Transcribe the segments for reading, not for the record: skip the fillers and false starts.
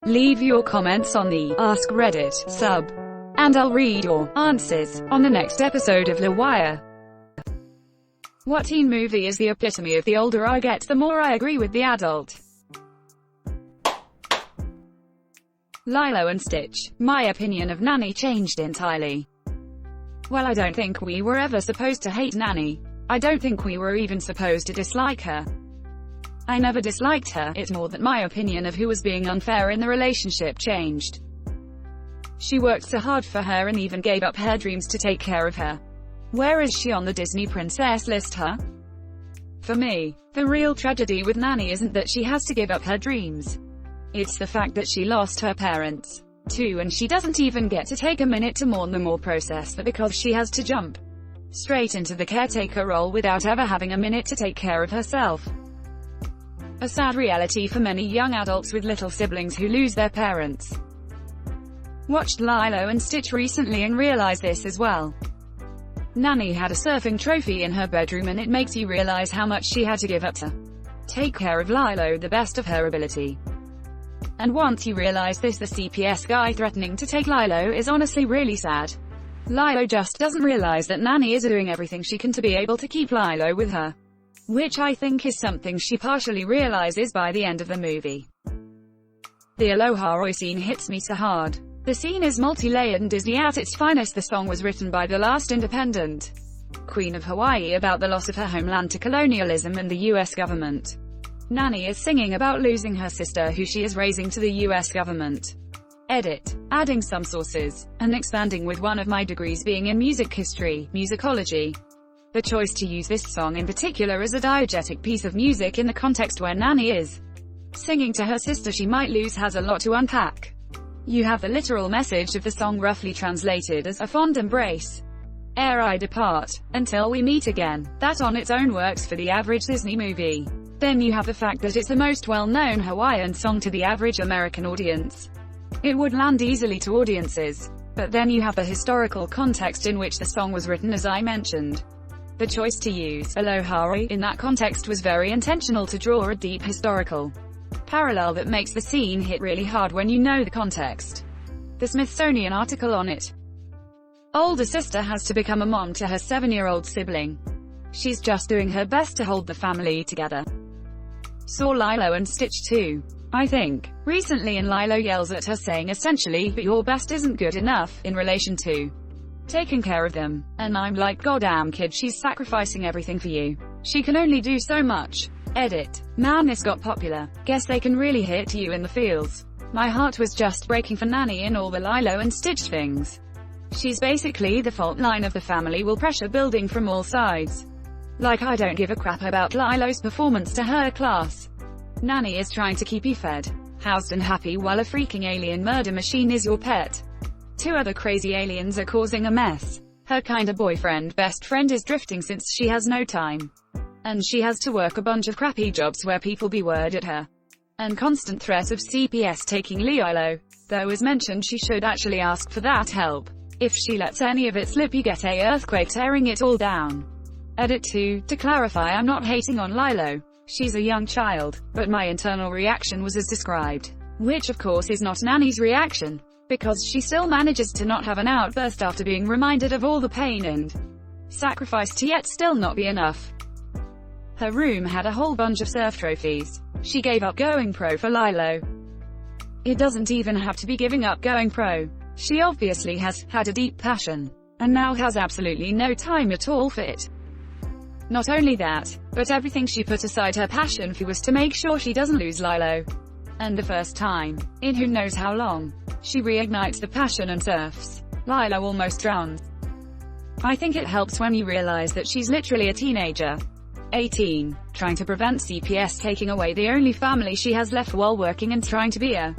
Leave your comments on the Ask Reddit sub, and I'll read your answers on the next episode of LWIAR. What teen movie is the epitome of the older I get, the more I agree with the adult? Lilo and Stitch. My opinion of Nanny changed entirely. Well, I don't think we were ever supposed to hate Nanny. I don't think we were even supposed to dislike her. I never disliked her, it's more that my opinion of who was being unfair in the relationship changed. She worked so hard for her and even gave up her dreams to take care of her. Where is she on the Disney princess list, huh? For me, the real tragedy with Nanny isn't that she has to give up her dreams. It's the fact that she lost her parents, too, and she doesn't even get to take a minute to mourn them or process that because she has to jump straight into the caretaker role without ever having a minute to take care of herself. A sad reality for many young adults with little siblings who lose their parents. Watched Lilo and Stitch recently and realized this as well. Nanny had a surfing trophy in her bedroom, and it makes you realize how much she had to give up to take care of Lilo the best of her ability. And once you realize this, the CPS guy threatening to take Lilo is honestly really sad. Lilo just doesn't realize that Nanny is doing everything she can to be able to keep Lilo with her, which I think is something she partially realizes by the end of the movie. The Aloha scene hits me so hard. The scene is multi-layered and Disney at its finest. The song was written by the last independent Queen of Hawaii about the loss of her homeland to colonialism and the US government. Nanny is singing about losing her sister who she is raising to the US government. Edit. Adding some sources, and expanding with one of my degrees being in music history, musicology. The choice to use this song in particular as a diegetic piece of music in the context where Nanny is singing to her sister she might lose has a lot to unpack. You have the literal message of the song roughly translated as a fond embrace ere I depart, until we meet again. That on its own works for the average Disney movie. Then you have the fact that it's the most well-known Hawaiian song to the average American audience. It would land easily to audiences. But then you have the historical context in which the song was written, as I mentioned. The choice to use Aloha in that context was very intentional to draw a deep historical parallel that makes the scene hit really hard when you know the context. The Smithsonian article on it. Older sister has to become a mom to her 7-year-old sibling. She's just doing her best to hold the family together. Saw Lilo and Stitch too, I think, recently, and Lilo yells at her saying essentially, but your best isn't good enough, in relation to taking care of them. And I'm like, goddamn kid, she's sacrificing everything for you. She can only do so much. Edit. Man, this got popular. Guess they can really hit you in the feels. My heart was just breaking for Nanny in all the Lilo and Stitch things. She's basically the fault line of the family, will pressure building from all sides. Like, I don't give a crap about Lilo's performance to her class. Nanny is trying to keep you fed, housed and happy while a freaking alien murder machine is your pet. 2 other crazy aliens are causing a mess. Her kinda boyfriend best friend is drifting since she has no time. And she has to work a bunch of crappy jobs where people be word at her. And constant threat of CPS taking Lilo. Though as mentioned, she should actually ask for that help. If she lets any of it slip, you get a earthquake tearing it all down. Edit 2. To clarify, I'm not hating on Lilo. She's a young child, but my internal reaction was as described. Which of course is not Nanny's reaction. Because she still manages to not have an outburst after being reminded of all the pain and sacrifice to yet still not be enough. Her room had a whole bunch of surf trophies. She gave up going pro for Lilo. It doesn't even have to be giving up going pro. She obviously has had a deep passion, and now has absolutely no time at all for it. Not only that, but everything she put aside her passion for was to make sure she doesn't lose Lilo. And the first time, in who knows how long, she reignites the passion and surfs. Lilo almost drowns. I think it helps when you realize that she's literally a teenager. 18, trying to prevent CPS taking away the only family she has left while working and trying to be a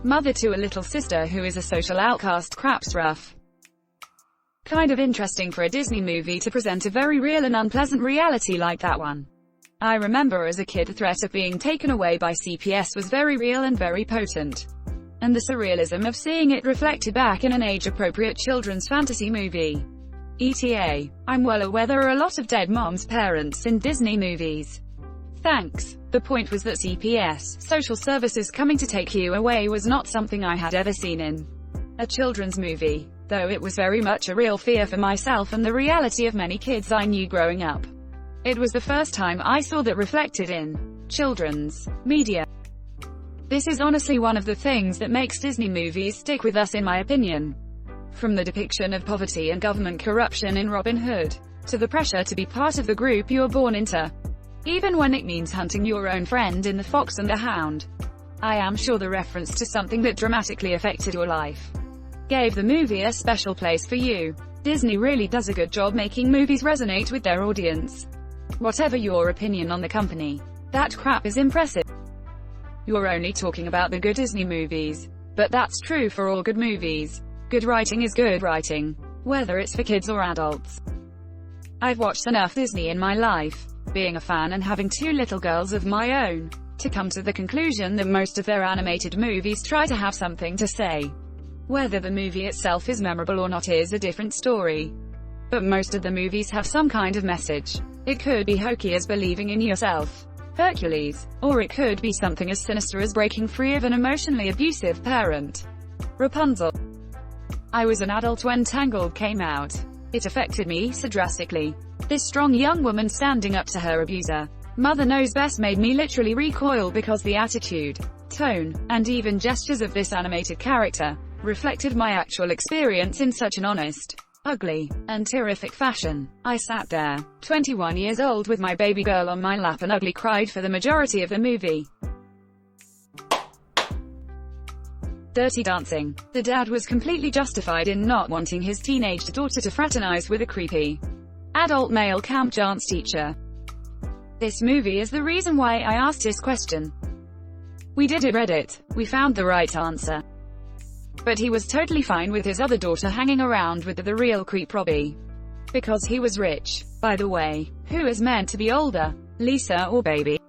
mother to a little sister who is a social outcast. Crap's rough. Kind of interesting for a Disney movie to present a very real and unpleasant reality like that one. I remember as a kid the threat of being taken away by CPS was very real and very potent. And the surrealism of seeing it reflected back in an age-appropriate children's fantasy movie. ETA. I'm well aware there are a lot of dead moms' parents in Disney movies. Thanks. The point was that CPS, social services coming to take you away, was not something I had ever seen in a children's movie, though it was very much a real fear for myself and the reality of many kids I knew growing up. It was the first time I saw that reflected in children's media. This is honestly one of the things that makes Disney movies stick with us, in my opinion. From the depiction of poverty and government corruption in Robin Hood, to the pressure to be part of the group you're born into, even when it means hunting your own friend in The Fox and the Hound. I am sure the reference to something that dramatically affected your life gave the movie a special place for you. Disney really does a good job making movies resonate with their audience. Whatever your opinion on the company, that crap is impressive. You're only talking about the good Disney movies. But that's true for all good movies. Good writing is good writing, whether it's for kids or adults. I've watched enough Disney in my life, being a fan and having two little girls of my own, to come to the conclusion that most of their animated movies try to have something to say. Whether the movie itself is memorable or not is a different story. But most of the movies have some kind of message. It could be hokey as believing in yourself, Hercules, or it could be something as sinister as breaking free of an emotionally abusive parent, Rapunzel. I was an adult when Tangled came out. It affected me so drastically. This strong young woman standing up to her abuser, Mother Knows Best, made me literally recoil because the attitude, tone, and even gestures of this animated character reflected my actual experience in such an honest, ugly, and terrific fashion. I sat there, 21 years old, with my baby girl on my lap and ugly cried for the majority of the movie. Dirty Dancing. The dad was completely justified in not wanting his teenage daughter to fraternize with a creepy adult male camp dance teacher. This movie is the reason why I asked this question. We did it Reddit. We found the right answer. But he was totally fine with his other daughter hanging around with the real creep Robbie. Because he was rich. By the way, who is meant to be older, Lisa or Baby?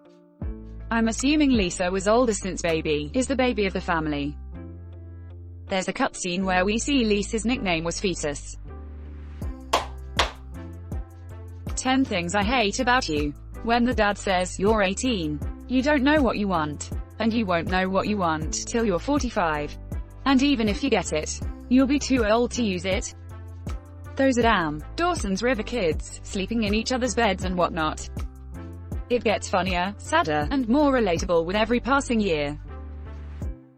I'm assuming Lisa was older since Baby is the baby of the family. There's a cutscene where we see Lisa's nickname was Fetus. 10 things I hate about you. When the dad says, "You're 18. You don't know what you want. And you won't know what you want till you're 45. And even if you get it, you'll be too old to use it." Those are damn Dawson's River kids, sleeping in each other's beds and whatnot. It gets funnier, sadder, and more relatable with every passing year.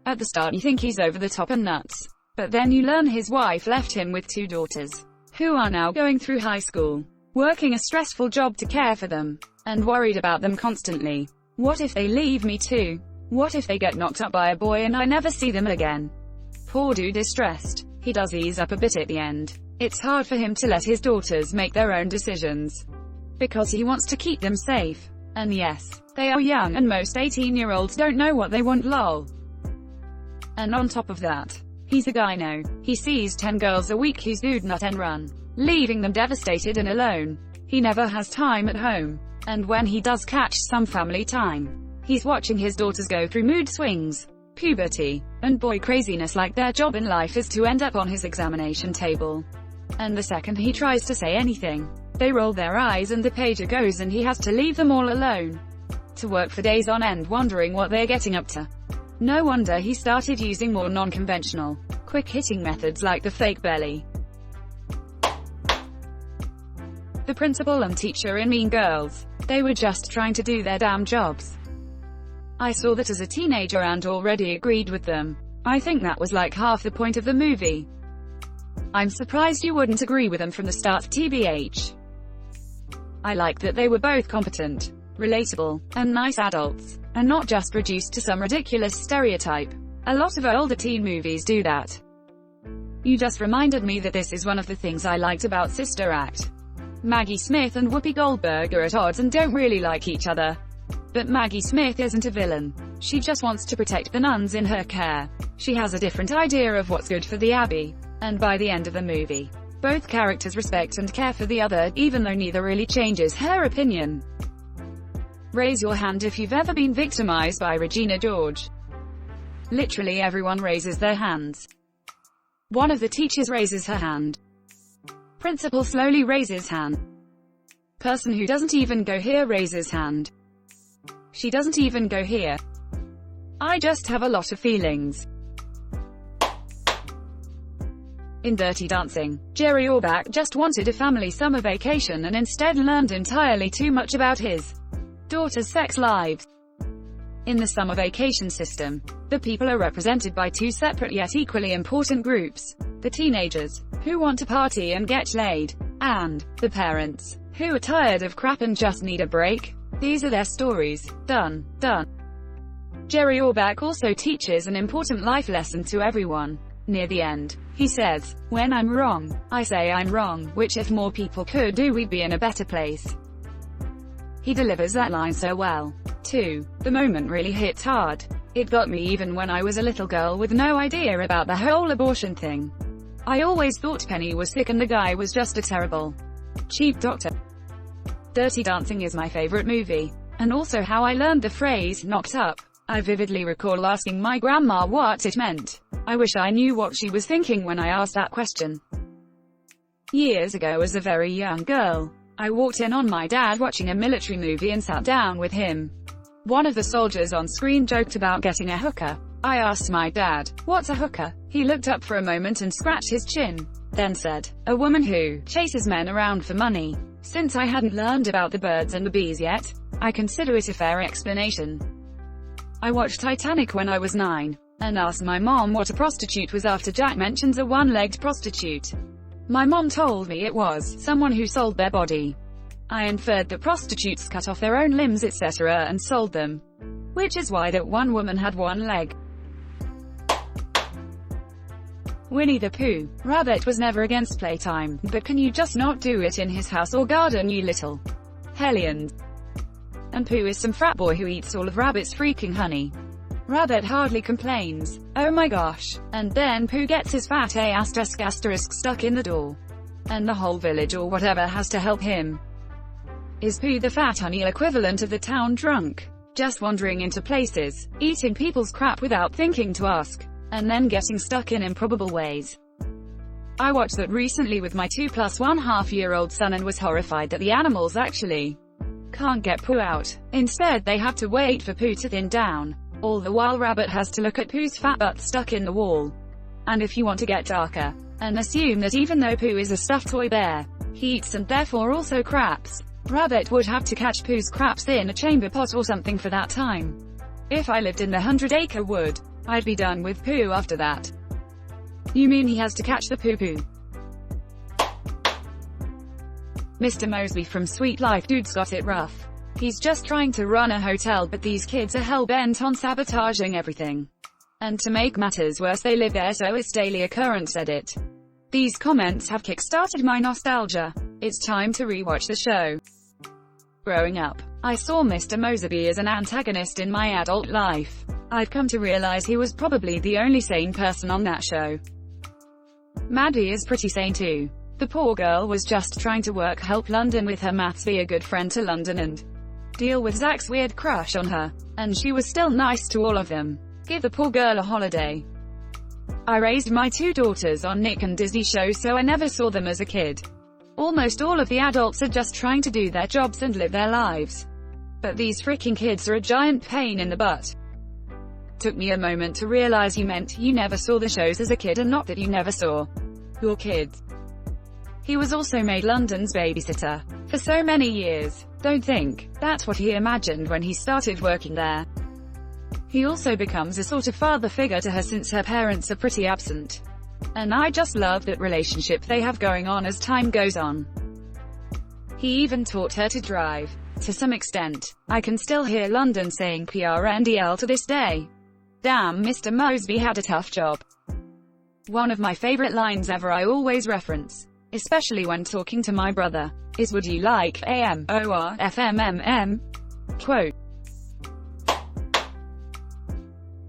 At the start you think he's over the top and nuts. But then you learn his wife left him with 2 daughters, who are now going through high school, working a stressful job to care for them, and worried about them constantly. What if they leave me too? What if they get knocked up by a boy and I never see them again? Poor dude is stressed. He does ease up a bit at the end. It's hard for him to let his daughters make their own decisions, because he wants to keep them safe. And yes, they are young and most 18-year-olds don't know what they want, lol. And on top of that, he's a gyno. He sees 10 girls a week whose dude nut and run, leaving them devastated and alone. He never has time at home. And when he does catch some family time, he's watching his daughters go through mood swings, puberty, and boy craziness like their job in life is to end up on his examination table. And the second he tries to say anything, they roll their eyes and the pager goes and he has to leave them all alone to work for days on end wondering what they're getting up to. No wonder he started using more non-conventional, quick-hitting methods like the fake belly. The principal and teacher in Mean Girls. They were just trying to do their damn jobs. I saw that as a teenager and already agreed with them. I think that was like half the point of the movie. I'm surprised you wouldn't agree with them from the start, TBH. I liked that they were both competent, relatable, and nice adults, and not just reduced to some ridiculous stereotype. A lot of older teen movies do that. You just reminded me that this is one of the things I liked about Sister Act. Maggie Smith and Whoopi Goldberg are at odds and don't really like each other. But Maggie Smith isn't a villain. She just wants to protect the nuns in her care. She has a different idea of what's good for the Abbey. And by the end of the movie, both characters respect and care for the other, even though neither really changes her opinion. Raise your hand if you've ever been victimized by Regina George. Literally everyone raises their hands. One of the teachers raises her hand. Principal slowly raises hand. Person who doesn't even go here raises hand. She doesn't even go here. I just have a lot of feelings. In Dirty Dancing, Jerry Orbach just wanted a family summer vacation and instead learned entirely too much about his daughter's sex lives. In the summer vacation system, the people are represented by two separate yet equally important groups: the teenagers, who want to party and get laid, and the parents, who are tired of crap and just need a break. These are their stories. Done. Jerry Orbach also teaches an important life lesson to everyone. Near the end, he says, "When I'm wrong, I say I'm wrong, which if more people could do, we'd be in a better place." He delivers that line so well. 2. The moment really hits hard. It got me even when I was a little girl with no idea about the whole abortion thing. I always thought Penny was sick and the guy was just a terrible, cheap doctor. Dirty Dancing is my favorite movie, and also how I learned the phrase, knocked up. I vividly recall asking my grandma what it meant. I wish I knew what she was thinking when I asked that question. Years ago as a very young girl, I walked in on my dad watching a military movie and sat down with him. One of the soldiers on screen joked about getting a hooker. I asked my dad, "What's a hooker?" He looked up for a moment and scratched his chin, then said, "A woman who chases men around for money." Since I hadn't learned about the birds and the bees yet, I consider it a fair explanation. I watched Titanic when I was 9, and asked my mom what a prostitute was after Jack mentions a one-legged prostitute. My mom told me it was someone who sold their body. I inferred that prostitutes cut off their own limbs etc. and sold them, which is why that one woman had one leg. Winnie the Pooh. Rabbit was never against playtime, but can you just not do it in his house or garden, you little hellions? And Pooh is some frat boy who eats all of Rabbit's freaking honey. Rabbit hardly complains. Oh my gosh. And then Pooh gets his fat *** stuck in the door. And the whole village or whatever has to help him. Is Pooh the fat honey equivalent of the town drunk? Just wandering into places, eating people's crap without thinking to ask, and then getting stuck in improbable ways. I watched that recently with my 2 + 1/2-year-old son and was horrified that the animals actually can't get Pooh out. Instead they have to wait for Pooh to thin down. All the while Rabbit has to look at Pooh's fat butt stuck in the wall. And if you want to get darker, and assume that even though Pooh is a stuffed toy bear, he eats and therefore also craps, Rabbit would have to catch Pooh's craps in a chamber pot or something for that time. If I lived in the 100-acre wood, I'd be done with Pooh after that. You mean he has to catch the poo-poo? Mr. Mosby from Sweet Life Dude's got it rough. He's just trying to run a hotel but these kids are hell-bent on sabotaging everything. And to make matters worse they live there so it's daily occurrence edit. These comments have kick-started my nostalgia. It's time to rewatch the show. Growing up, I saw Mr. Mosby as an antagonist in my adult life. I've come to realize he was probably the only sane person on that show. Maddie is pretty sane too. The poor girl was just trying to help London with her maths, be a good friend to London and deal with Zach's weird crush on her. And she was still nice to all of them. Give the poor girl a holiday. I raised my 2 daughters on Nick and Disney shows so I never saw them as a kid. Almost all of the adults are just trying to do their jobs and live their lives. But these freaking kids are a giant pain in the butt. Took me a moment to realize you meant you never saw the shows as a kid and not that you never saw your kids. He was also made London's babysitter for so many years. Don't think that's what he imagined when he started working there. He also becomes a sort of father figure to her since her parents are pretty absent. And I just love that relationship they have going on as time goes on. He even taught her to drive. To some extent, I can still hear London saying PRNDL to this day. Damn, Mr. Mosby had a tough job. One of my favorite lines ever I always reference, especially when talking to my brother, is "Would you like AM, OR, FMMM?" Quote.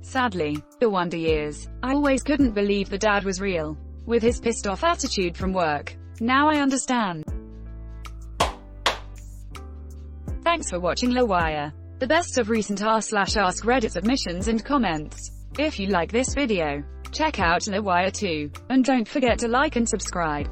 Sadly, the Wonder Years, I always couldn't believe the dad was real. With his pissed-off attitude from work. Now I understand. Thanks for watching LWIAR. The best of recent r/AskReddit submissions and comments. If you like this video, check out LWIAR too. And don't forget to like and subscribe.